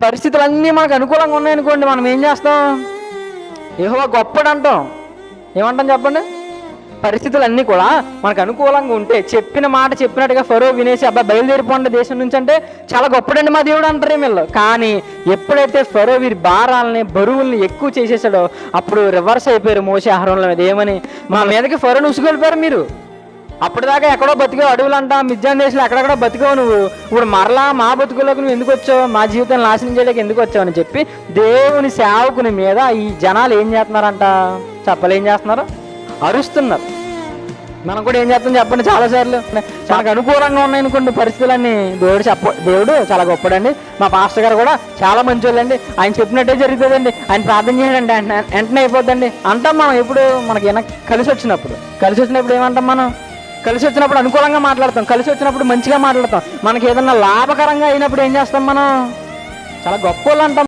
పరిస్థితులన్నీ మనకు అనుకూలంగా ఉన్నాయనుకోండి, మనం ఏం చేస్తాం? యెహోవా గొప్పడు అంటాం. ఏమంటాం చెప్పండి? పరిస్థితులన్నీ కూడా మనకు అనుకూలంగా ఉంటే, చెప్పిన మాట చెప్పినట్టుగా ఫరో వినేసి అబ్బాయి బయలుదేరిపోండి దేశం నుంచి అంటే, చాలా గొప్పడండి మా దేవుడు అంటారే వీళ్ళు. కానీ ఎప్పుడైతే ఫరో వీరి భారాలని బరువుల్ని ఎక్కువ చేసేసాడో అప్పుడు రివర్స్ అయిపోయారు మోషే అహరోన్ల మీద. ఏమని? మా మీదకి ఫరోని ఉసుగొలిపారు మీరు. అప్పటిదాకా ఎక్కడో బతికావు, అడవులంట మిద్యాన్ దేశంలో ఎక్కడెక్కడో బతికావు నువ్వు. ఇప్పుడు మరలా మా బతుకులోకి నువ్వు ఎందుకు వచ్చావు? మా జీవితాన్ని నాశనం చేయడానికి ఎందుకు వచ్చావు అని చెప్పి దేవుని సేవకుని మీద ఈ జనాలు ఏం చేస్తున్నారంట? చెప్పలేం చేస్తున్నారు? అరుస్తున్నారు. మనం కూడా ఏం చేస్తాం చెప్పండి? చాలాసార్లు మనకు అనుకూలంగా ఉన్నాయనుకోండి పరిస్థితులన్నీ, దేవుడు చాలా గొప్పడండి, మా పాస్టర్ గారు కూడా చాలా మంచోళ్ళండి, ఆయన చెప్పినట్టే జరుగుతుందండి, ఆయన ప్రార్థన చేయండి వెంటనే అయిపోద్దండి అంటాం మనం. ఎప్పుడు మనకి కలిసి వచ్చినప్పుడు ఏమంటాం మనం? కలిసి వచ్చినప్పుడు అనుకూలంగా మాట్లాడతాం, కలిసి వచ్చినప్పుడు మంచిగా మాట్లాడతాం. మనకి ఏదన్నా లాభకరంగా అయినప్పుడు ఏం చేస్తాం మనం? చాలా గొప్ప వాళ్ళు అంటాం.